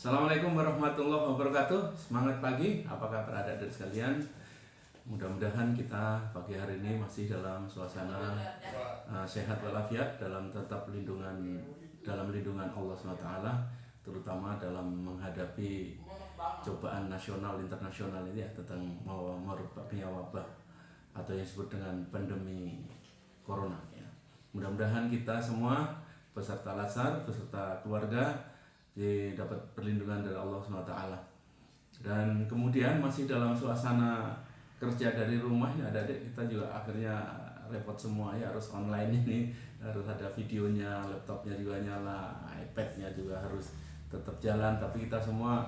Assalamualaikum warahmatullahi wabarakatuh. Semangat pagi, apa kabar adik-adik sekalian? Mudah-mudahan kita pagi hari ini masih dalam suasana sehat walafiat, dalam lindungan Allah SWT, terutama dalam menghadapi cobaan nasional internasional ini ya, tentang merebaknya wabah atau yang disebut dengan pandemi corona ya. Mudah-mudahan kita semua peserta Latsar, peserta keluarga dapat perlindungan dari Allah SWT. Dan kemudian masih dalam suasana kerja dari rumah ini, adik-adik kita juga akhirnya repot semua ya, harus online ini, harus ada videonya, laptopnya juga nyala, iPadnya juga harus tetap jalan. Tapi kita semua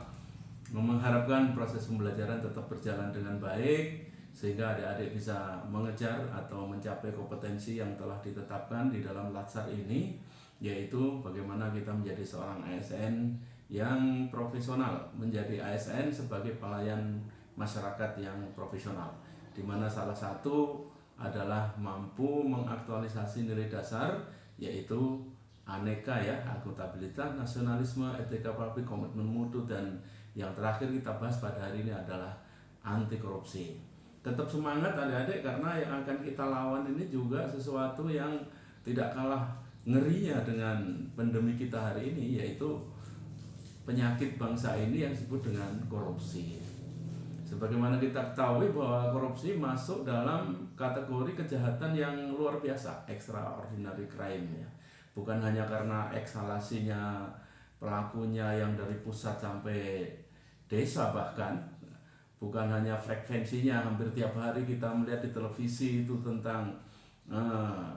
mengharapkan proses pembelajaran tetap berjalan dengan baik, sehingga adik-adik bisa mengejar atau mencapai kompetensi yang telah ditetapkan di dalam Latsar ini, yaitu bagaimana kita menjadi seorang ASN yang profesional, menjadi ASN sebagai pelayan masyarakat yang profesional, di mana salah satu adalah mampu mengaktualisasi nilai dasar, yaitu aneka ya, akuntabilitas, nasionalisme, etika publik, komitmen mutu, dan yang terakhir kita bahas pada hari ini adalah anti korupsi. Tetap semangat adik-adik, karena yang akan kita lawan ini juga sesuatu yang tidak kalah ngerinya dengan pandemi kita hari ini, yaitu penyakit bangsa ini yang disebut dengan korupsi. Sebagaimana kita ketahui bahwa korupsi masuk dalam kategori kejahatan yang luar biasa, extraordinary crime ya. Bukan hanya karena ekshalasinya pelakunya yang dari pusat sampai desa, bahkan bukan hanya frekuensinya, hampir tiap hari kita melihat di televisi itu tentang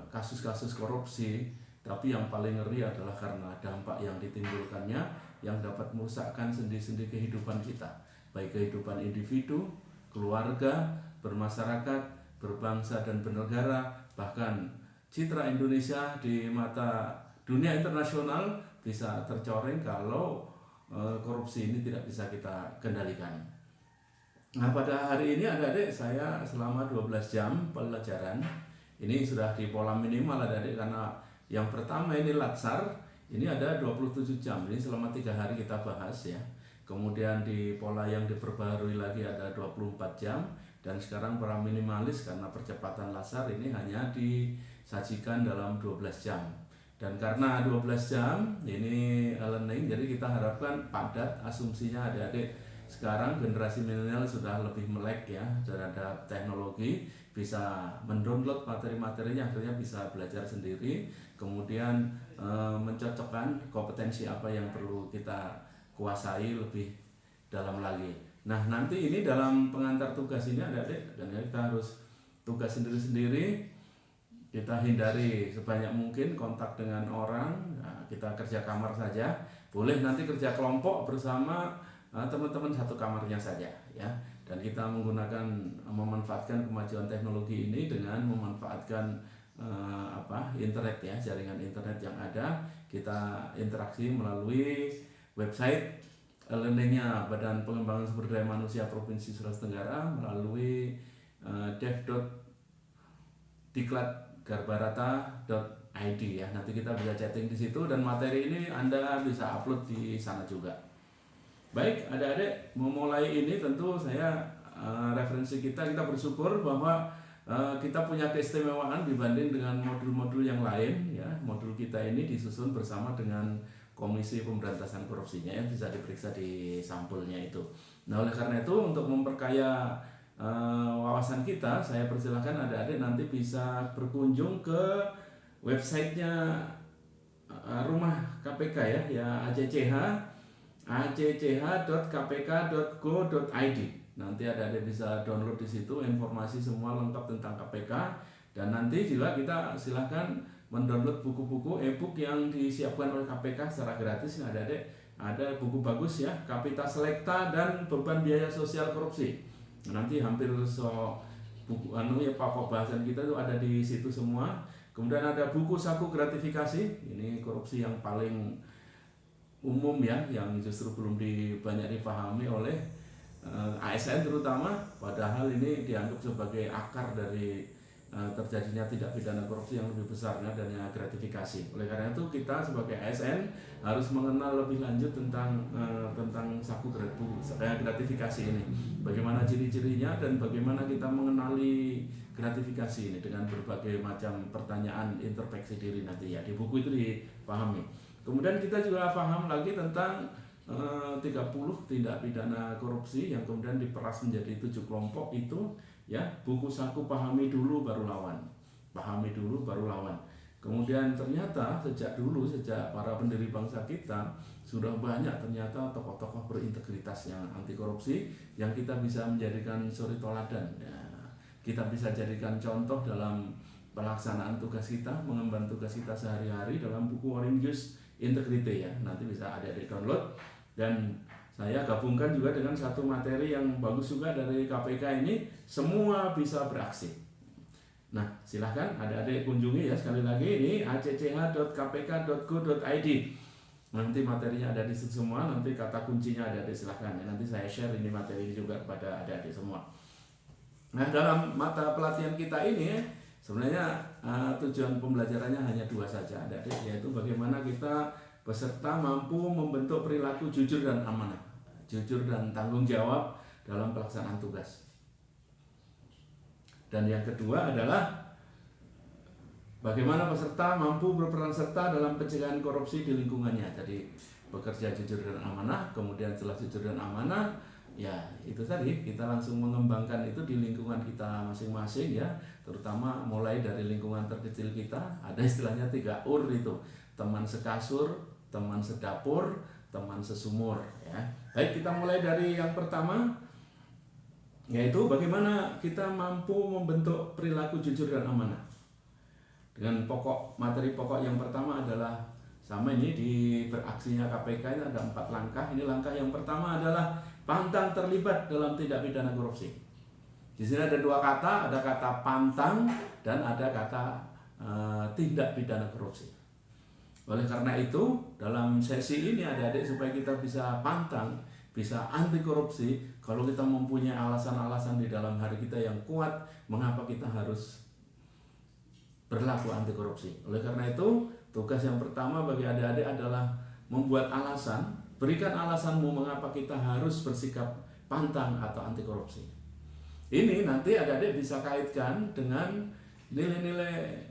kasus-kasus korupsi. Tapi yang paling ngeri adalah karena dampak yang ditimbulkannya, yang dapat merusakkan sendi-sendi kehidupan kita, baik kehidupan individu, keluarga, bermasyarakat, berbangsa dan bernegara, bahkan citra Indonesia di mata dunia internasional bisa tercoreng kalau korupsi ini tidak bisa kita kendalikan. Nah, pada hari ini adik-adik saya selama 12 jam pelajaran ini sudah di pola minimal adik-adik, karena yang pertama ini Latsar, ini ada 27 jam, ini selama 3 hari kita bahas ya. Kemudian di pola yang diperbaharui lagi ada 24 jam, dan sekarang para minimalis karena percepatan Latsar ini hanya disajikan dalam 12 jam. Dan karena 12 jam ini learning, jadi kita harapkan padat. Asumsinya adik-adik sekarang generasi milenial sudah lebih melek ya terhadap teknologi, bisa mendownload materi-materinya, akhirnya bisa belajar sendiri, kemudian mencocokkan kompetensi apa yang perlu kita kuasai lebih dalam lagi. Nah, nanti ini dalam pengantar tugas ini adik-adik, dan kita harus tugas sendiri-sendiri. Kita hindari sebanyak mungkin kontak dengan orang. Nah, kita kerja kamar saja, boleh nanti kerja kelompok bersama teman-teman satu kamarnya saja ya. Dan kita memanfaatkan kemajuan teknologi ini dengan memanfaatkan internet ya, jaringan internet yang ada. Kita interaksi melalui website learningnya Badan Pengembangan Sumber Daya Manusia Provinsi Sulawesi Tenggara, melalui dev.diklatgarbarata.id ya. Nanti kita bisa chatting di situ, dan materi ini Anda bisa upload di sana juga. Baik, adik-adik, memulai ini tentu saya referensi kita bersyukur bahwa kita punya keistimewaan dibanding dengan modul-modul yang lain ya. Modul kita ini disusun bersama dengan Komisi Pemberantasan Korupsinya yang bisa diperiksa di sampulnya itu. Nah, oleh karena itu untuk memperkaya wawasan kita, saya persilahkan adik-adik nanti bisa berkunjung ke websitenya Rumah KPK ya acch.kpk.go.id. Nanti adik-adik bisa download di situ informasi semua lengkap tentang KPK, dan nanti juga kita silahkan mendownload buku-buku e-book yang disiapkan oleh KPK secara gratis. Adik-adik, ada buku bagus ya, Kapita Selekta dan Beban Biaya Sosial Korupsi. Nanti hampir buku pokok bahasan kita itu ada di situ semua. Kemudian ada buku saku gratifikasi, ini korupsi yang paling umum ya, yang justru belum banyak dipahami oleh ASN terutama, padahal ini dianggap sebagai akar dari terjadinya tindak pidana korupsi yang lebih besar adanya gratifikasi. Oleh karena itu kita sebagai ASN harus mengenal lebih lanjut tentang saku gratifikasi ini. Bagaimana ciri-cirinya dan bagaimana kita mengenali gratifikasi ini dengan berbagai macam pertanyaan introspeksi diri nanti ya. Di buku itu dipahami. Kemudian kita juga paham lagi tentang 30 tindak pidana korupsi yang kemudian diperas menjadi 7 kelompok itu. Ya, buku saku pahami dulu baru lawan. Pahami dulu baru lawan. Kemudian ternyata sejak para pendiri bangsa kita sudah banyak ternyata tokoh-tokoh berintegritas yang anti korupsi yang kita bisa menjadikan suri toladan. Ya, kita bisa jadikan contoh dalam pelaksanaan tugas kita, mengemban tugas kita sehari-hari dalam buku Oranges Integrity ya. Nanti bisa adik-adik download dan saya gabungkan juga dengan satu materi yang bagus juga dari KPK ini, semua bisa beraksi. Nah, silahkan adik-adik kunjungi ya sekali lagi ini acch.kpk.go.id. Nanti materinya ada di situ semua, nanti kata kuncinya adik-adik silahkan ya. Nanti saya share ini materi ini juga kepada adik-adik semua. Nah, dalam mata pelatihan kita ini sebenarnya tujuan pembelajarannya hanya 2 saja adik-adik, yaitu bagaimana kita peserta mampu membentuk perilaku jujur dan amanah, jujur dan tanggung jawab dalam pelaksanaan tugas. Dan yang kedua adalah bagaimana peserta mampu berperan serta dalam pencegahan korupsi di lingkungannya. Jadi bekerja jujur dan amanah, kemudian setelah jujur dan amanah, ya itu tadi kita langsung mengembangkan itu di lingkungan kita masing-masing ya, terutama mulai dari lingkungan terkecil kita. Ada istilahnya 3 UR itu, teman sekasur, teman sedapur, teman sesumur ya. Baik, kita mulai dari yang pertama, yaitu bagaimana kita mampu membentuk perilaku jujur dan amanah. Dengan materi pokok yang pertama adalah sama ini di beraksinya KPK ini ada 4 langkah. Ini langkah yang pertama adalah pantang terlibat dalam tindak pidana korupsi. Di sini ada 2 kata, ada kata pantang dan ada kata tindak pidana korupsi. Oleh karena itu, dalam sesi ini adik-adik supaya kita bisa pantang, bisa anti korupsi, kalau kita mempunyai alasan-alasan di dalam hari kita yang kuat, mengapa kita harus berlaku anti korupsi. Oleh karena itu, tugas yang pertama bagi adik-adik adalah membuat alasan, berikan alasanmu mengapa kita harus bersikap pantang atau anti korupsi. Ini nanti adik-adik bisa kaitkan dengan nilai-nilai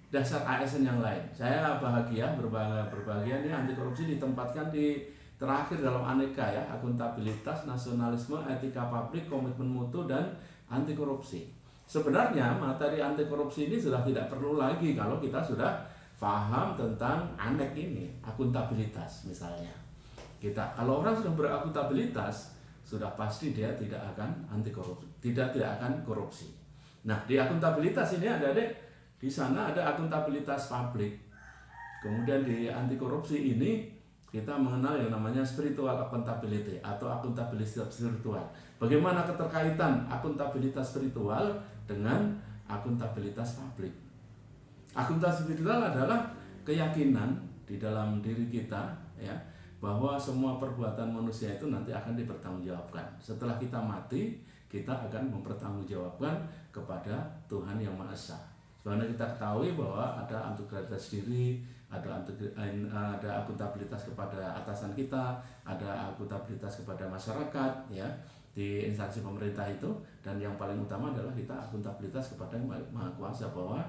dasar ASN yang lain. Saya bahagia berbahagia nih anti korupsi ditempatkan di terakhir dalam aneka ya, akuntabilitas, nasionalisme, etika publik, komitmen mutu dan anti korupsi. Sebenarnya materi anti korupsi ini sudah tidak perlu lagi kalau kita sudah paham tentang anek ini, akuntabilitas misalnya. Kalau orang sudah berakuntabilitas, sudah pasti dia tidak akan anti korupsi, tidak akan korupsi. Nah, di akuntabilitas ini adik-adik di sana ada akuntabilitas publik. Kemudian di anti korupsi ini kita mengenal yang namanya spiritual accountability atau akuntabilitas spiritual. Bagaimana keterkaitan akuntabilitas spiritual dengan akuntabilitas publik? Akuntabilitas spiritual adalah keyakinan di dalam diri kita ya, bahwa semua perbuatan manusia itu nanti akan dipertanggungjawabkan. Setelah kita mati, kita akan mempertanggungjawabkan kepada Tuhan Yang Maha Esa. Karena kita ketahui bahwa ada akuntabilitas diri, ada akuntabilitas kepada atasan kita, ada akuntabilitas kepada masyarakat ya, di instansi pemerintah itu, dan yang paling utama adalah kita akuntabilitas kepada Yang Maha Kuasa, bahwa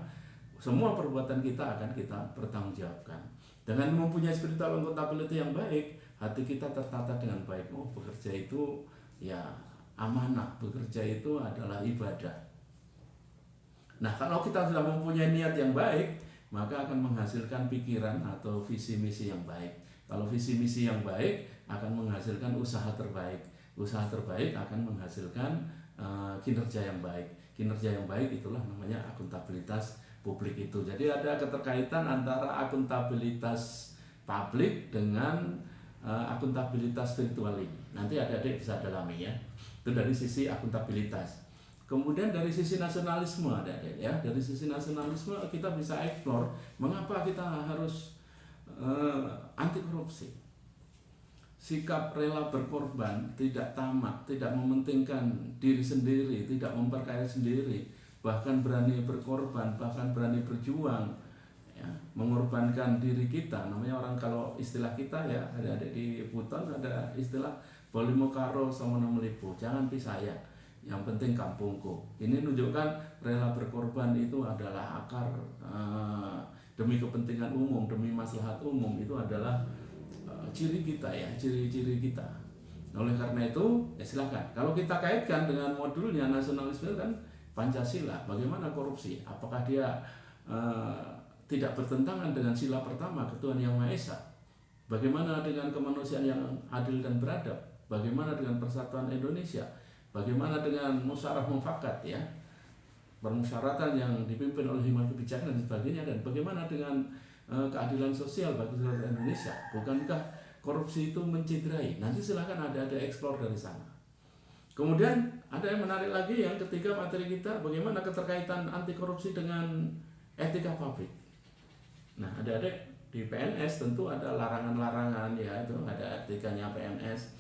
semua perbuatan kita akan kita pertanggungjawabkan. Dengan mempunyai spiritual accountability yang baik, hati kita tertata dengan baik. Oh, bekerja itu ya amanah, bekerja itu adalah ibadah. Nah, kalau kita sudah mempunyai niat yang baik, maka akan menghasilkan pikiran atau visi misi yang baik. Kalau visi misi yang baik akan menghasilkan usaha terbaik. Usaha terbaik akan menghasilkan kinerja yang baik. Kinerja yang baik itulah namanya akuntabilitas publik itu. Jadi ada keterkaitan antara akuntabilitas publik dengan akuntabilitas spiritual ini. Nanti adik-adik bisa dalami ya. Itu dari sisi akuntabilitas. Kemudian dari sisi nasionalisme adik-adik ya. Dari sisi nasionalisme kita bisa explore mengapa kita harus anti korupsi. Sikap rela berkorban, tidak tamak, tidak mementingkan diri sendiri, tidak memperkaya sendiri, bahkan berani berkorban, bahkan berani berjuang, ya, mengorbankan diri kita. Namanya orang, kalau istilah kita ya, ada di Buton ada istilah bolimo karo samono melipu, jangan pisah ya, yang penting kampungku. Ini menunjukkan rela berkorban itu adalah akar demi kepentingan umum, demi maslahat umum, itu adalah ciri kita ya, ciri-ciri kita. Oleh karena itu, ya silakan. Kalau kita kaitkan dengan modulnya nasionalisme kan Pancasila, bagaimana korupsi? Apakah dia tidak bertentangan dengan sila pertama ketuhanan yang Maha Esa? Bagaimana dengan kemanusiaan yang adil dan beradab? Bagaimana dengan persatuan Indonesia? Bagaimana dengan musyawarah mufakat ya? Permusyawaratan yang dipimpin oleh himpunan kebijakan dan sebagainya, dan bagaimana dengan keadilan sosial bagi seluruh Indonesia? Bukankah korupsi itu menciderai? Nanti silahkan ada eksplor dari sana. Kemudian ada yang menarik lagi, yang ketiga materi kita, bagaimana keterkaitan anti korupsi dengan etika publik. Nah, adik-adik di PNS tentu ada larangan-larangan ya, itu ada etikanya PNS.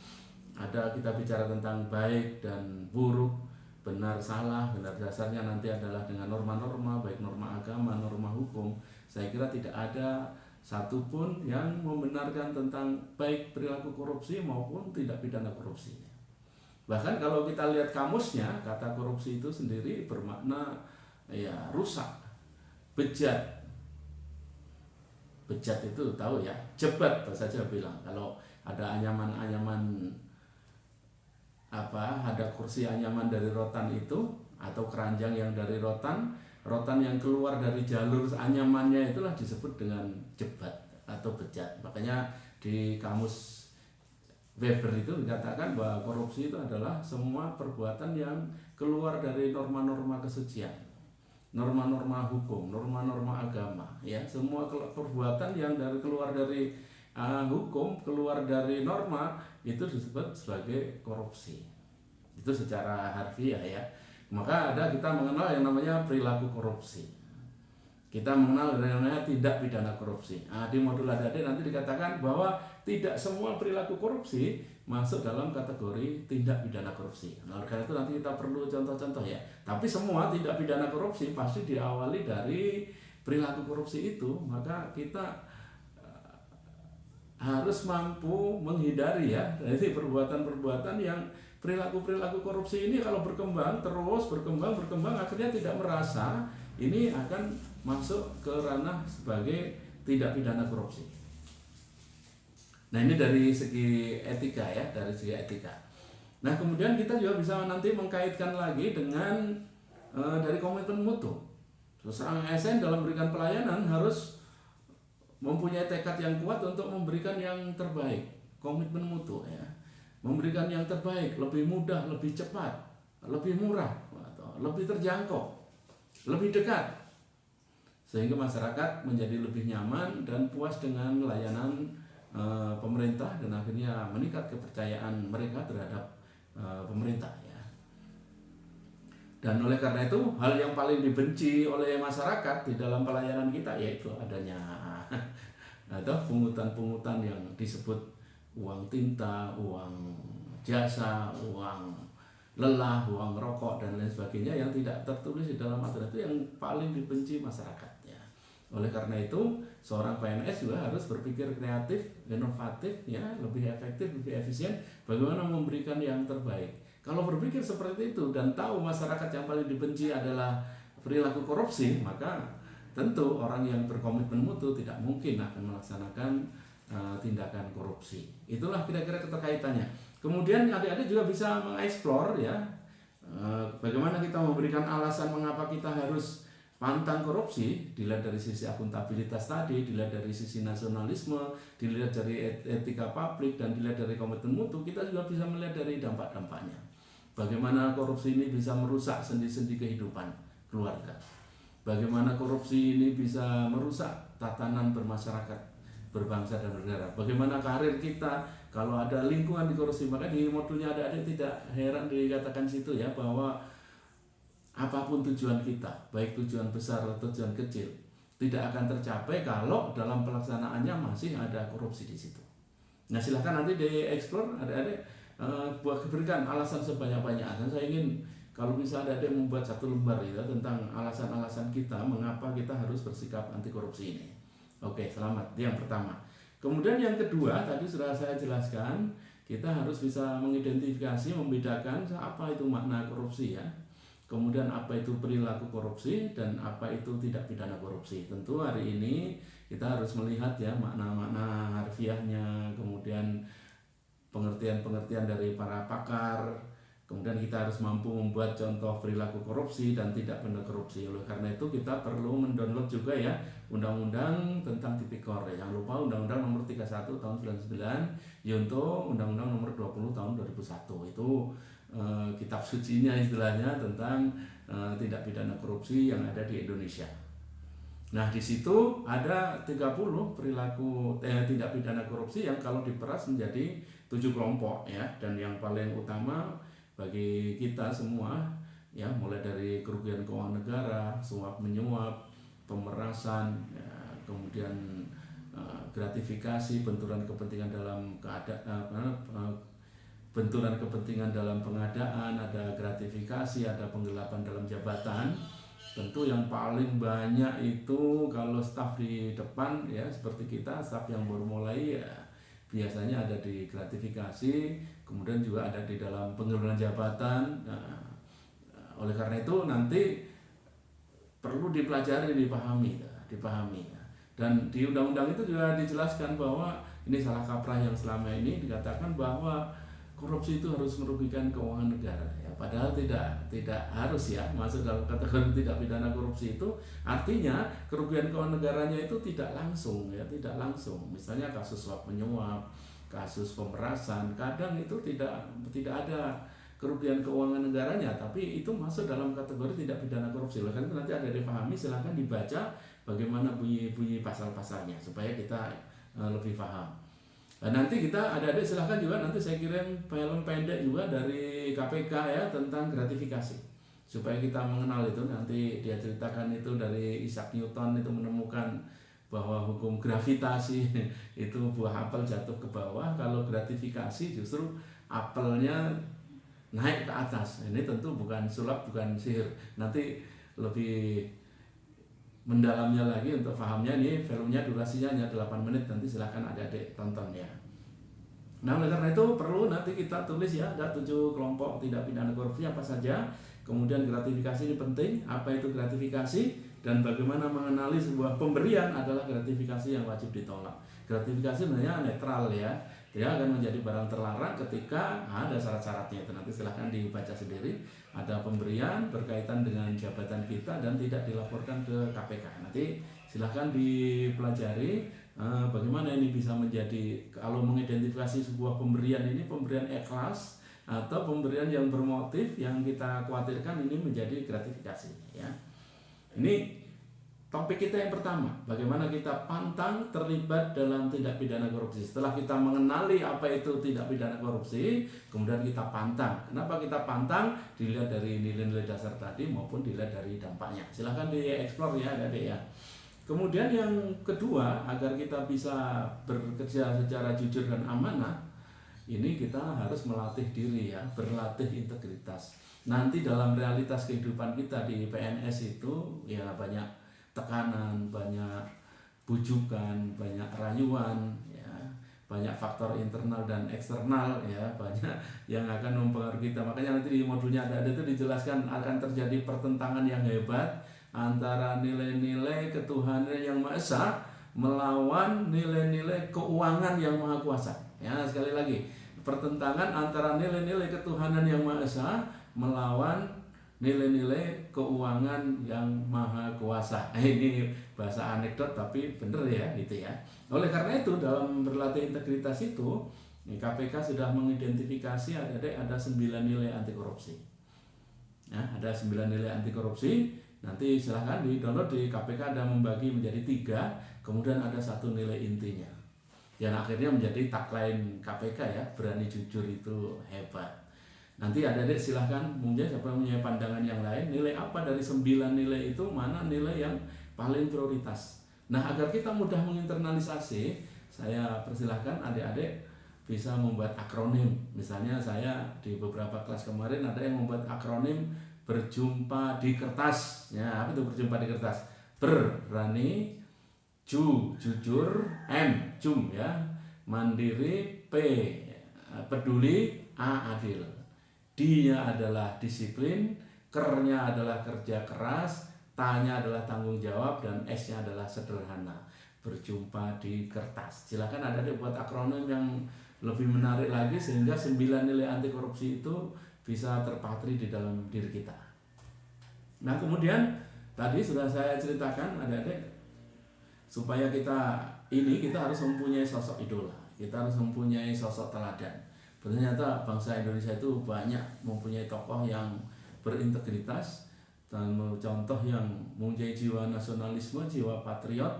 Ada, kita bicara tentang baik dan buruk, benar salah, benar dasarnya nanti adalah dengan norma-norma, baik norma agama, norma hukum. Saya kira tidak ada satupun yang membenarkan tentang baik perilaku korupsi maupun tidak pidana korupsi. Bahkan kalau kita lihat kamusnya, kata korupsi itu sendiri bermakna ya rusak, bejat. Bejat itu tahu ya, jebat bahasa Jawa bilang. Kalau ada anyaman-anyaman ada kursi anyaman dari rotan itu, atau keranjang yang dari rotan yang keluar dari jalur anyamannya, itulah disebut dengan jebat atau bejat. Makanya di kamus Weber itu dikatakan bahwa korupsi itu adalah semua perbuatan yang keluar dari norma-norma kesucian, norma-norma hukum, norma-norma agama, ya, semua perbuatan yang keluar dari hukum, keluar dari norma, itu disebut sebagai korupsi. Itu secara harfiah ya. Maka kita mengenal yang namanya perilaku korupsi. Kita mengenal yang namanya tindak pidana korupsi. Di modul adik nanti dikatakan bahwa tidak semua perilaku korupsi masuk dalam kategori tindak pidana korupsi. Nah, karena itu nanti kita perlu contoh-contoh ya. Tapi semua tindak pidana korupsi pasti diawali dari perilaku korupsi itu. Maka kita harus mampu menghindari ya dari perbuatan-perbuatan yang perilaku-perilaku korupsi ini kalau berkembang terus berkembang akhirnya tidak merasa ini akan masuk ke ranah sebagai tindak pidana korupsi. Nah, ini dari segi etika ya, dari segi etika. Nah, kemudian kita juga bisa nanti mengkaitkan lagi dengan dari komitmen mutu. Seorang ASN dalam memberikan pelayanan harus mempunyai tekad yang kuat untuk memberikan yang terbaik, komitmen mutu ya. Memberikan yang terbaik, lebih mudah, lebih cepat, lebih murah, lebih terjangkau, lebih dekat, sehingga masyarakat menjadi lebih nyaman dan puas dengan layanan pemerintah, dan akhirnya meningkat kepercayaan mereka terhadap pemerintah ya. Dan oleh karena itu, hal yang paling dibenci oleh masyarakat di dalam pelayanan kita yaitu adanya atau pungutan-pungutan yang disebut uang tinta, uang jasa, uang lelah, uang rokok dan lain sebagainya yang tidak tertulis di dalam aturan, itu yang paling dibenci masyarakat ya. Oleh karena itu, seorang PNS juga harus berpikir kreatif, inovatif ya, lebih efektif, lebih efisien, bagaimana memberikan yang terbaik. Kalau berpikir seperti itu dan tahu masyarakat yang paling dibenci adalah perilaku korupsi, maka tentu orang yang berkomitmen mutu tidak mungkin akan melaksanakan tindakan korupsi. Itulah kira-kira keterkaitannya. Kemudian adik-adik juga bisa mengeksplor ya, bagaimana kita memberikan alasan mengapa kita harus pantang korupsi, dilihat dari sisi akuntabilitas tadi, dilihat dari sisi nasionalisme, dilihat dari etika publik, dan dilihat dari komitmen mutu. Kita juga bisa melihat dari dampak-dampaknya. Bagaimana korupsi ini bisa merusak sendi-sendi kehidupan keluarga. Bagaimana korupsi ini bisa merusak tatanan bermasyarakat, berbangsa dan bernegara. Bagaimana karir kita kalau ada lingkungan di korupsi. Maka di modulnya ada tidak heran dikatakan situ ya, bahwa apapun tujuan kita, baik tujuan besar atau tujuan kecil, tidak akan tercapai kalau dalam pelaksanaannya masih ada korupsi di situ. Nah, silahkan nanti dieksplor adik-adik, berikan alasan sebanyak-banyaknya. Saya ingin kalau bisa adik-adik membuat satu lembar ya tentang alasan-alasan kita mengapa kita harus bersikap anti korupsi ini. Oke, selamat. Yang pertama. Kemudian yang kedua tadi sudah saya jelaskan, kita harus bisa mengidentifikasi, membedakan apa itu makna korupsi ya. Kemudian apa itu perilaku korupsi dan apa itu tindak pidana korupsi. Tentu hari ini kita harus melihat ya makna-makna harfiahnya, kemudian pengertian-pengertian dari para pakar. Kemudian kita harus mampu membuat contoh perilaku korupsi dan tindak pidana korupsi. Oleh karena itu kita perlu mendownload juga ya undang-undang tentang tipikor. Jangan lupa undang-undang nomor 31 tahun 99, yaitu undang-undang nomor 20 tahun 2001. Itu kitab sucinya istilahnya tentang tindak pidana korupsi yang ada di Indonesia. Nah, di situ ada 30 perilaku tindak pidana korupsi yang kalau diperas menjadi 7 kelompok ya, dan yang paling utama bagi kita semua ya, mulai dari kerugian keuangan negara, suap menyuap, pemerasan ya, kemudian gratifikasi, benturan kepentingan dalam benturan kepentingan dalam pengadaan, ada gratifikasi, ada penggelapan dalam jabatan. Tentu yang paling banyak itu kalau staf di depan ya, seperti kita staf yang baru mulai ya, biasanya ada di gratifikasi, kemudian juga ada di dalam penggelapan jabatan. Nah, oleh karena itu nanti perlu dipelajari, dipahami. Dan di undang-undang itu juga dijelaskan bahwa ini salah kaprah yang selama ini dikatakan bahwa korupsi itu harus merugikan keuangan negara ya, padahal tidak harus ya masuk dalam kategori tidak pidana korupsi. Itu artinya kerugian keuangan negaranya itu tidak langsung. Misalnya kasus suap menyuap, kasus pemerasan, kadang itu tidak ada kerugian keuangan negaranya, tapi itu masuk dalam kategori tidak pidana korupsi. Oleh karena itu nanti ada dipahami, silahkan dibaca bagaimana bunyi pasal-pasalnya supaya kita lebih paham. Nah, nanti kita adik-adik silahkan juga nanti saya kirim film pendek juga dari KPK ya tentang gratifikasi supaya kita mengenal itu. Nanti dia ceritakan itu dari Isaac Newton itu menemukan bahwa hukum gravitasi itu buah apel jatuh ke bawah, kalau gratifikasi justru apelnya naik ke atas. Ini tentu bukan sulap, bukan sihir. Nanti lebih mendalamnya lagi untuk pahamnya, nih filmnya durasinya hanya 8 menit, nanti silahkan adik-adik tonton ya. Nah, oleh karena itu perlu nanti kita tulis ya, ada 7 kelompok tindak pidana korupsi apa saja, kemudian gratifikasi ini penting, apa itu gratifikasi, dan bagaimana mengenali sebuah pemberian adalah gratifikasi yang wajib ditolak. Gratifikasi sebenarnya netral ya, dia akan menjadi barang terlarang ketika ada syarat-syaratnya. Itu nanti silahkan dibaca sendiri. Ada pemberian berkaitan dengan jabatan kita dan tidak dilaporkan ke KPK. Nanti silahkan dipelajari bagaimana ini bisa menjadi, kalau mengidentifikasi sebuah pemberian ini pemberian ikhlas atau pemberian yang bermotif yang kita khawatirkan ini menjadi gratifikasi ya. Ini topik kita yang pertama, bagaimana kita pantang terlibat dalam tindak pidana korupsi. Setelah kita mengenali apa itu tindak pidana korupsi, kemudian kita pantang. Kenapa kita pantang? Dilihat dari nilai-nilai dasar tadi maupun dilihat dari dampaknya. Silahkan dieksplor ya adik-adik ya. Kemudian yang kedua, agar kita bisa bekerja secara jujur dan amanah, ini kita harus melatih diri ya, berlatih integritas. Nanti dalam realitas kehidupan kita di PNS itu ya banyak tekanan, banyak bujukan, banyak rayuan ya, banyak faktor internal dan eksternal ya, banyak yang akan mempengaruhi kita. Makanya nanti di modulnya ada itu dijelaskan akan terjadi pertentangan yang hebat antara nilai-nilai ketuhanan yang Maha Esa melawan nilai-nilai keuangan yang Maha Kuasa. Ya, sekali lagi, pertentangan antara nilai-nilai ketuhanan yang Maha Esa melawan nilai-nilai keuangan yang Maha Kuasa. Ini bahasa anekdot tapi bener ya gitu ya. Oleh karena itu dalam berlatih integritas itu KPK sudah mengidentifikasi ada 9 nilai anti korupsi. Nah, ada 9 nilai anti korupsi. Nanti silahkan di download di KPK, ada membagi menjadi 3, kemudian ada 1 nilai intinya. Yang akhirnya menjadi tagline KPK ya, berani jujur itu hebat. Nanti adik-adik silahkan mungkin siapa yang punya pandangan yang lain, nilai apa dari 9 nilai itu, mana nilai yang paling prioritas. Nah, agar kita mudah menginternalisasi, saya persilahkan adik-adik bisa membuat akronim. Misalnya saya di beberapa kelas kemarin ada yang membuat akronim berjumpa di kertas. Ya, apa itu berjumpa di kertas? Berani, jujur, jum ya, mandiri, peduli, adil. D-nya adalah disiplin, K-nya adalah kerja keras, T-nya adalah tanggung jawab, dan S-nya adalah sederhana. Berjumpa di kertas. Silakan ada buat akronim yang lebih menarik lagi sehingga 9 nilai anti korupsi itu bisa terpatri di dalam diri kita. Nah, kemudian tadi sudah saya ceritakan adik-adik, supaya kita harus mempunyai sosok idola, kita harus mempunyai sosok teladan. Ternyata bangsa Indonesia itu banyak mempunyai tokoh yang berintegritas dan contoh yang mempunyai jiwa nasionalisme, jiwa patriot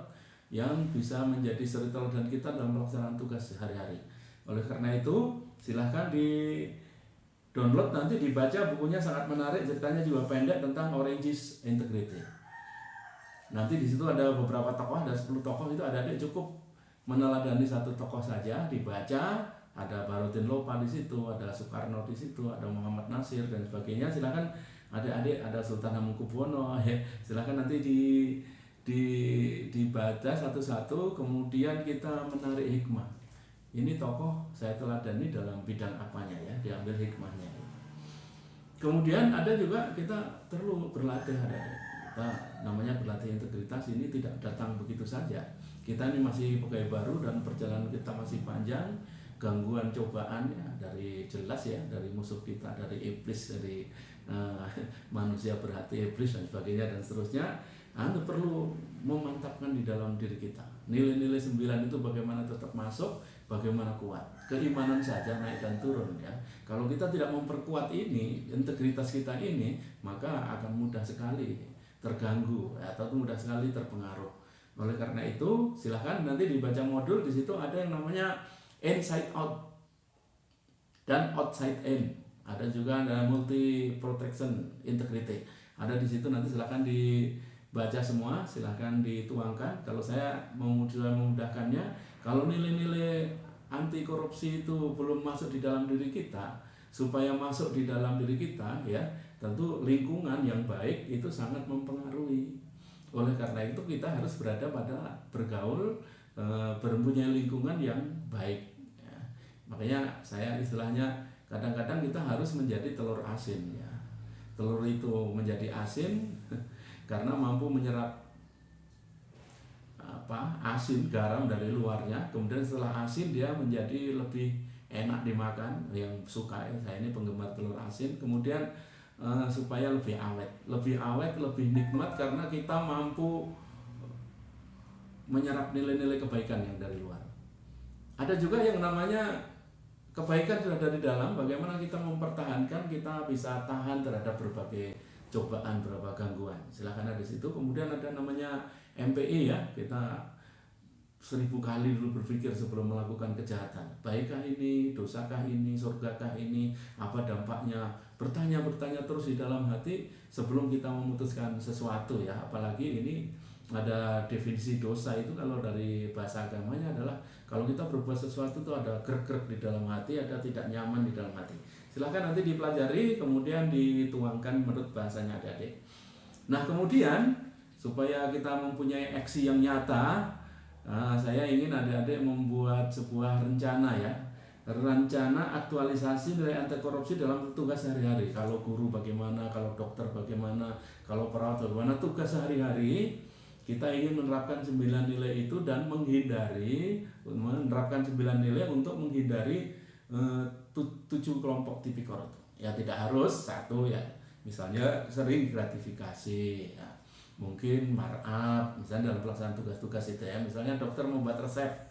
yang bisa menjadi suri teladan kita dalam pelaksanaan tugas sehari-hari. Oleh karena itu, silahkan di download, nanti dibaca bukunya, sangat menarik, ceritanya juga pendek tentang Oranges Integrity. Nanti di situ ada beberapa tokoh, ada 10 tokoh, itu adik-adik cukup meneladani satu tokoh saja, dibaca. Ada Barodin Lopa di situ, ada Soekarno di situ, ada Muhammad Nasir dan sebagainya. Silakan adik-adik, ada Sultan Hamengkubuwono, ya. Silakan nanti dibaca satu-satu, kemudian kita menarik hikmah. Ini tokoh saya teladani dalam bidang apanya ya, diambil hikmahnya. Kemudian ada juga kita perlu berlatih, kita namanya berlatih integritas ini tidak datang begitu saja. Kita ini masih pegawai baru dan perjalanan kita masih panjang. Gangguan cobaan ya, dari jelas ya, dari musuh kita, dari iblis, dari manusia berhati iblis dan sebagainya dan seterusnya. Anda perlu memantapkan di dalam diri kita. Nilai-nilai 9 itu bagaimana tetap masuk, bagaimana kuat. Keimanan saja naik dan turun ya. Kalau kita tidak memperkuat ini, integritas kita ini, maka akan mudah sekali terganggu atau mudah sekali terpengaruh. Oleh karena itu, silahkan nanti dibaca modul, di situ ada yang namanya inside out dan outside in. Ada juga ada multi protection integrity. Ada di situ, nanti silahkan dibaca semua, silahkan dituangkan. Kalau saya sudah memudahkannya, kalau nilai-nilai anti korupsi itu belum masuk di dalam diri kita, supaya masuk di dalam diri kita ya, tentu lingkungan yang baik itu sangat mempengaruhi. Oleh karena itu kita harus berada pada bergaul, mempunyai lingkungan yang baik ya. Makanya saya istilahnya kadang-kadang kita harus menjadi telur asin ya. Telur itu menjadi asin karena mampu menyerap asin garam dari luarnya, kemudian setelah asin dia menjadi lebih enak dimakan. Yang suka ya, saya ini penggemar telur asin. Kemudian supaya lebih awet, lebih nikmat karena kita mampu menyerap nilai-nilai kebaikan yang dari luar. Ada juga yang namanya kebaikan sudah dari dalam, bagaimana kita mempertahankan, kita bisa tahan terhadap berbagai cobaan, berbagai gangguan. Silahkan ada di situ. Kemudian ada namanya MPI ya, kita 1000 kali dulu berpikir sebelum melakukan kejahatan. Baikkah ini, dosakah ini, surgakah ini, apa dampaknya? Bertanya terus di dalam hati sebelum kita memutuskan sesuatu ya. Apalagi ini ada definisi dosa itu, kalau dari bahasa agamanya adalah kalau kita berbuat sesuatu itu ada grek-grek di dalam hati, ada tidak nyaman di dalam hati. Silahkan nanti dipelajari, kemudian dituangkan menurut bahasanya adik-adik. Nah, kemudian supaya kita mempunyai aksi yang nyata, saya ingin adik-adik membuat sebuah rencana ya. Rencana aktualisasi nilai anti korupsi dalam tugas sehari-hari. Kalau guru bagaimana, kalau dokter bagaimana, kalau perawat bagaimana, tugas sehari-hari kita ingin menerapkan 9 nilai itu dan menerapkan 9 nilai untuk menghindari 7 kelompok tipikor itu. Ya tidak harus satu ya. Misalnya sering gratifikasi ya. Mungkin markup, misalnya dalam pelaksanaan tugas-tugas itu ya. Misalnya dokter membuat resep.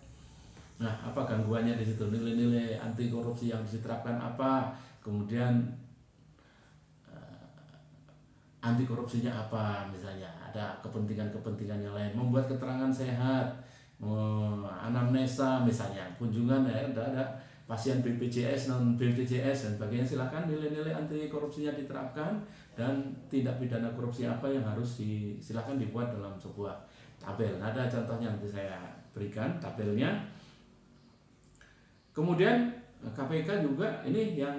Nah, apa gangguannya di situ? Nilai-nilai anti korupsi yang diterapkan apa? Kemudian anti korupsinya apa? Misalnya ada kepentingan-kepentingan yang lain. Membuat keterangan sehat, anamnesa misalnya, kunjungan ya, ada pasien BPJS, non BPJS dan sebagainya. Silakan nilai-nilai anti korupsinya diterapkan dan tindak pidana korupsi apa yang harus silakan dibuat dalam sebuah tabel. Ada contohnya nanti saya berikan tabelnya. Kemudian KPK juga ini yang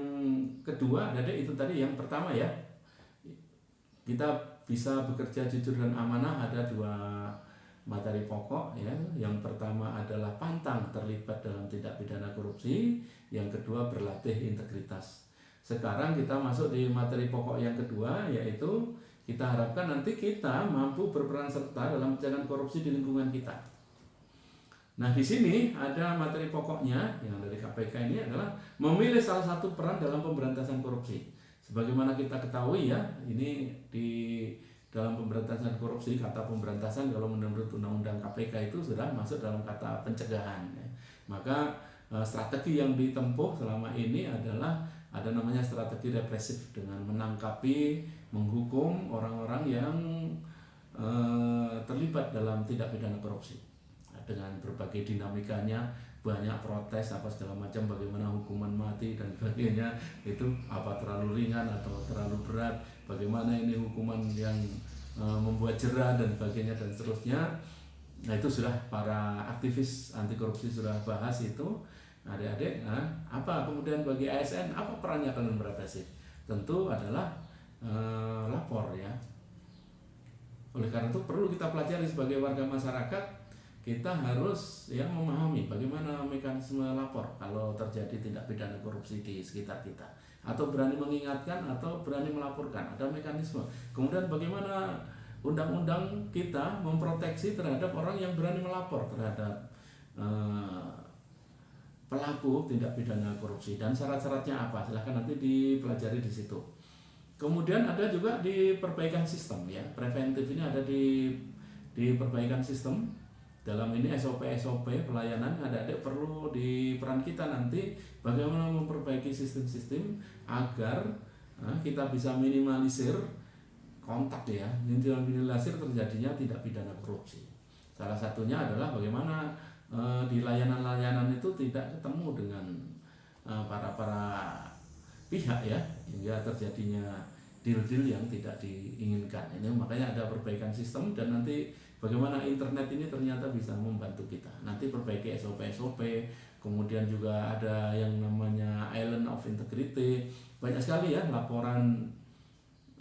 kedua, jadi itu tadi yang pertama ya, kita bisa bekerja jujur dan amanah ada dua materi pokok ya. Yang pertama adalah pantang terlibat dalam tindak pidana korupsi, yang kedua berlatih integritas. Sekarang kita masuk di materi pokok yang kedua, yaitu kita harapkan nanti kita mampu berperan serta dalam pencegahan korupsi di lingkungan kita. Nah, di sini ada materi pokoknya yang dari KPK ini adalah memilih salah satu peran dalam pemberantasan korupsi. Sebagaimana kita ketahui ya, ini di dalam pemberantasan korupsi, kata pemberantasan kalau menurut undang-undang KPK itu sudah masuk dalam kata pencegahan ya. Maka strategi yang ditempuh selama ini adalah ada namanya strategi represif dengan menangkapi, menghukum orang-orang yang terlibat dalam tindak pidana korupsi. Dengan berbagai dinamikanya, banyak protes apa segala macam, bagaimana hukuman mati dan sebagainya, itu apa terlalu ringan atau terlalu berat, bagaimana ini hukuman yang membuat jera dan sebagainya dan seterusnya. Nah, itu sudah para aktivis anti korupsi sudah bahas itu. Adik-adik, apa kemudian bagi ASN, apa perannya dalam represif? Tentu adalah lapor ya. Oleh karena itu perlu kita pelajari sebagai warga masyarakat. Kita harus ya memahami bagaimana mekanisme lapor kalau terjadi tindak pidana korupsi di sekitar kita, atau berani mengingatkan atau berani melaporkan, ada mekanisme. Kemudian bagaimana undang-undang kita memproteksi terhadap orang yang berani melapor terhadap pelaku tindak pidana korupsi, dan syarat-syaratnya apa, silahkan nanti dipelajari di situ. Kemudian ada juga di perbaikan sistem ya, preventif ini ada di perbaikan sistem. Dalam ini SOP pelayanan, adik-adik perlu di peran kita nanti bagaimana memperbaiki sistem-sistem agar kita bisa minimalisir kontak ya, minimalisir terjadinya tindak pidana korupsi. Salah satunya adalah bagaimana di layanan-layanan itu tidak ketemu dengan para pihak ya, hingga terjadinya deal-deal yang tidak diinginkan. Ini makanya ada perbaikan sistem, dan nanti bagaimana internet ini ternyata bisa membantu kita. Nanti perbaiki SOP, kemudian juga ada yang namanya Island of Integrity. Banyak sekali ya, laporan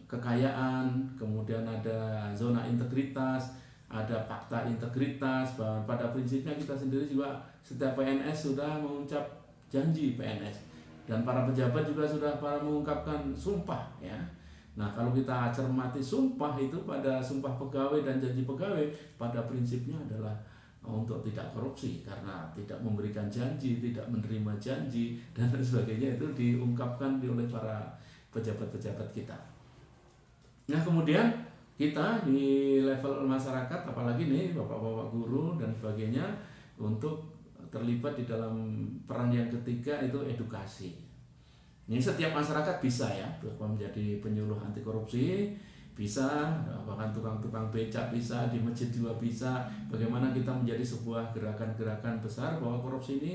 kekayaan, kemudian ada zona integritas, ada fakta integritas. Pada prinsipnya kita sendiri juga, setiap PNS sudah mengucap janji PNS, dan para pejabat juga sudah mengungkapkan sumpah ya. Nah, kalau kita cermati sumpah itu, pada sumpah pegawai dan janji pegawai, pada prinsipnya adalah untuk tidak korupsi, karena tidak memberikan janji, tidak menerima janji dan sebagainya, itu diungkapkan oleh para pejabat-pejabat kita. Nah, kemudian kita di level masyarakat, apalagi nih bapak-bapak guru dan sebagainya, untuk terlibat di dalam peran yang ketiga itu edukasi. Ini setiap masyarakat bisa ya menjadi penyuluh anti korupsi, bisa, bahkan tukang-tukang becak bisa, di masjid juga bisa. Bagaimana kita menjadi sebuah gerakan-gerakan besar bahwa korupsi ini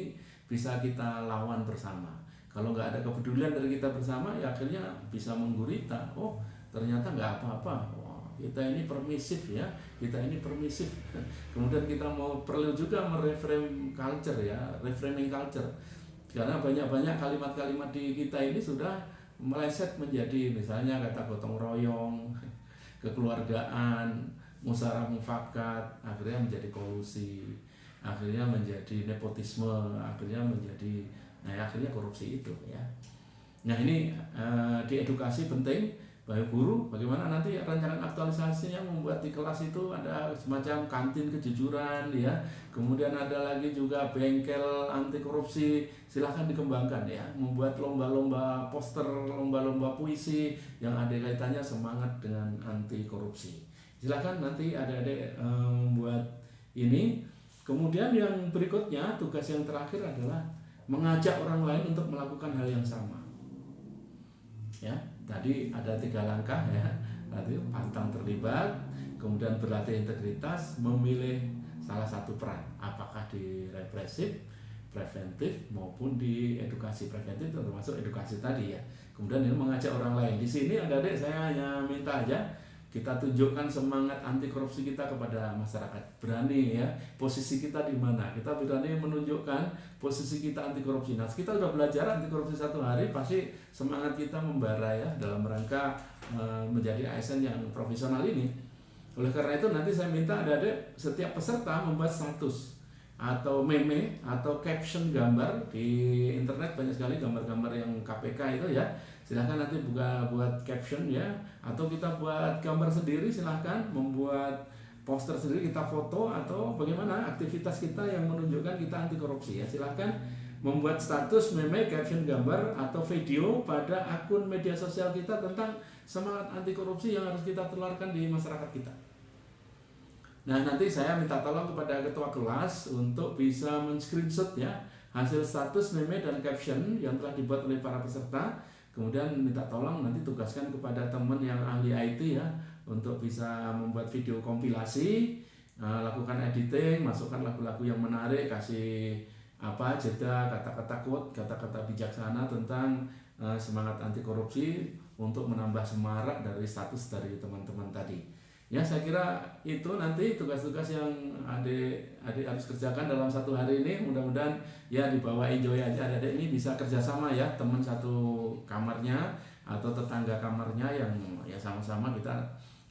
bisa kita lawan bersama. Kalau nggak ada kepedulian dari kita bersama, ya akhirnya bisa menggurita. Oh, ternyata nggak apa-apa. Kita ini permisif ya, kita ini permisif. Kemudian kita perlu juga mereframe culture ya, reframing culture. Karena banyak-banyak kalimat-kalimat di kita ini sudah meleset menjadi misalnya kata gotong royong, kekeluargaan, musyawarah mufakat, akhirnya menjadi kolusi, akhirnya menjadi nepotisme, akhirnya menjadi akhirnya korupsi itu ya. Nah, ini diedukasi penting. Bagi guru, bagaimana nanti rancangan aktualisasinya membuat di kelas itu ada semacam kantin kejujuran ya. Kemudian ada lagi juga bengkel anti korupsi, silahkan dikembangkan ya. Membuat lomba-lomba poster, lomba-lomba puisi yang ada kaitannya semangat dengan anti korupsi. Silahkan nanti adik-adik membuat ini. Kemudian yang berikutnya, tugas yang terakhir adalah mengajak orang lain untuk melakukan hal yang sama. Ya. Tadi ada 3 langkah ya, tadi pantang terlibat, kemudian berlatih integritas, memilih salah satu peran, apakah di represif, preventif maupun di edukasi. Preventif termasuk edukasi tadi ya. Kemudian ini mengajak orang lain. Di sini adik-adik saya hanya minta aja kita tunjukkan semangat anti korupsi kita kepada masyarakat. Berani ya, posisi kita di mana? Kita berani menunjukkan posisi kita anti korupsi. Nah, kita sudah belajar anti korupsi 1 hari, pasti semangat kita membara ya dalam rangka menjadi ASN yang profesional ini. Oleh karena itu nanti saya minta adik-adik setiap peserta membuat status atau meme atau caption gambar di internet, banyak sekali gambar-gambar yang KPK itu ya. Silahkan nanti buat caption ya, atau kita buat gambar sendiri, silahkan membuat poster sendiri, kita foto, atau bagaimana aktivitas kita yang menunjukkan kita anti korupsi ya. Silahkan membuat status, meme, caption, gambar atau video pada akun media sosial kita tentang semangat anti korupsi yang harus kita tularkan di masyarakat kita. Nah, nanti saya minta tolong kepada ketua kelas untuk bisa men-screenshot ya hasil status, meme, dan caption yang telah dibuat oleh para peserta. Kemudian minta tolong nanti tugaskan kepada teman yang ahli IT ya untuk bisa membuat video kompilasi, lakukan editing, masukkan lagu-lagu yang menarik, kasih jeda, kata-kata quote, kata-kata bijaksana tentang semangat anti korupsi untuk menambah semarak dari status dari teman-teman tadi. Ya, saya kira itu nanti tugas-tugas yang adik harus kerjakan dalam 1 hari ini. Mudah-mudahan ya dibawa enjoy aja, adik ini bisa kerjasama ya, teman satu kamarnya atau tetangga kamarnya yang ya sama-sama kita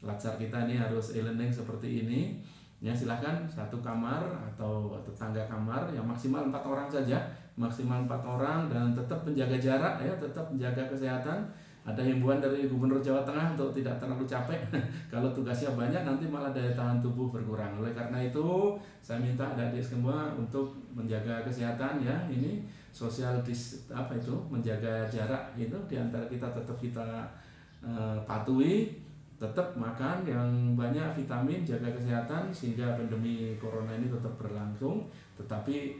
latsar kita ini harus e-learning seperti ini. Ya, silahkan satu kamar atau tetangga kamar yang maksimal 4 orang saja, maksimal 4 orang, dan tetap menjaga jarak ya, tetap menjaga kesehatan. Ada himbauan dari Gubernur Jawa Tengah untuk tidak terlalu capek. Kalau tugasnya banyak nanti malah daya tahan tubuh berkurang. Oleh karena itu saya minta adik-adik semua untuk menjaga kesehatan ya. Ini menjaga jarak itu diantara kita, tetap kita patuhi, tetap makan yang banyak vitamin, jaga kesehatan sehingga pandemi corona ini tetap berlangsung. Tetapi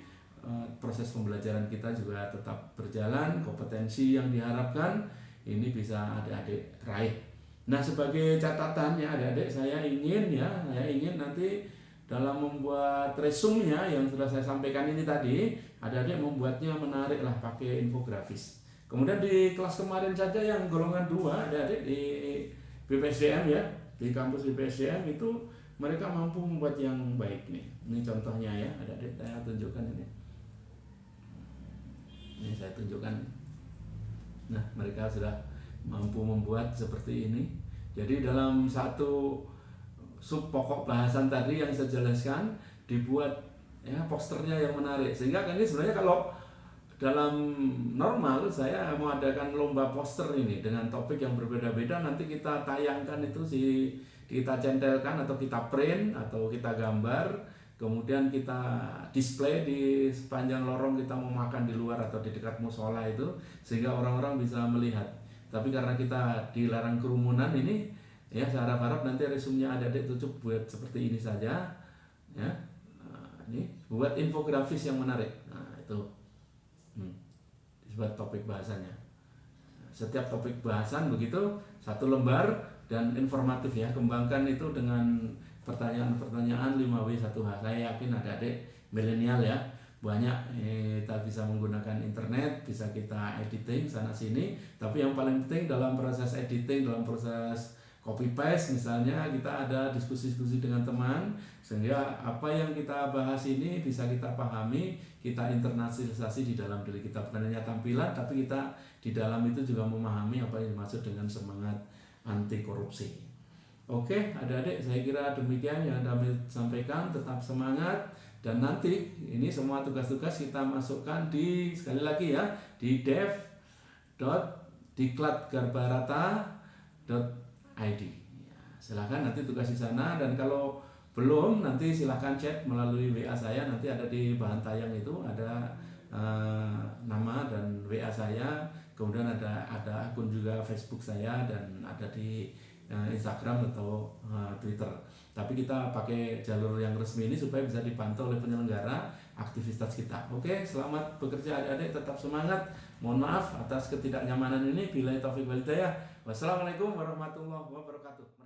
proses pembelajaran kita juga tetap berjalan, kompetensi yang diharapkan ini bisa adik-adik raih. Nah, sebagai catatan ya adik-adik, saya ingin nanti dalam membuat resumenya yang sudah saya sampaikan ini tadi, adik-adik membuatnya menarik lah, pakai infografis. Kemudian di kelas kemarin saja yang golongan 2, adik-adik di BPSDM ya, di kampus BPSDM itu mereka mampu membuat yang baik nih. Ini contohnya ya, adik-adik saya tunjukkan ini. Ini saya tunjukkan. Nah, mereka sudah mampu membuat seperti ini. Jadi dalam satu sub pokok bahasan tadi yang saya jelaskan, dibuat ya posternya yang menarik. Sehingga ini sebenarnya kalau dalam normal saya mau adakan lomba poster ini dengan topik yang berbeda-beda, nanti kita tayangkan itu kita centelkan atau kita print atau kita gambar, kemudian kita display di sepanjang lorong kita mau makan di luar atau di dekat musola itu, sehingga orang-orang bisa melihat. Tapi karena kita dilarang kerumunan ini ya, saya harap nanti resumnya adik-adik cukup buat seperti ini saja ya. Ini buat infografis yang menarik. Nah, itu buat topik bahasannya. Setiap topik bahasan begitu 1 lembar dan informatif ya. Kembangkan itu dengan pertanyaan-pertanyaan 5W1H. Saya yakin adik-adik milenial ya, banyak kita bisa menggunakan internet, bisa kita editing sana sini. Tapi yang paling penting dalam proses editing, dalam proses copy paste misalnya, kita ada diskusi-diskusi dengan teman, sehingga apa yang kita bahas ini bisa kita pahami, kita internalisasi di dalam diri kita. Bukan hanya tampilan, tapi kita di dalam itu juga memahami apa yang dimaksud dengan semangat anti korupsi. Oke, adik-adik, saya kira demikian yang kami sampaikan. Tetap semangat, dan nanti ini semua tugas-tugas kita masukkan di, sekali lagi ya, di dev.diklatgarbarata.id. Ya, silahkan nanti tugas di sana, dan kalau belum nanti silahkan chat melalui WA saya, nanti ada di bahan tayang itu ada nama dan WA saya, kemudian ada akun juga Facebook saya, dan ada di Instagram atau Twitter. Tapi kita pakai jalur yang resmi ini supaya bisa dipantau oleh penyelenggara aktivitas kita. Oke, selamat bekerja adik-adik, tetap semangat. Mohon maaf atas ketidaknyamanan ini. Billahi taufiq wal hidayah. Wassalamualaikum warahmatullahi wabarakatuh.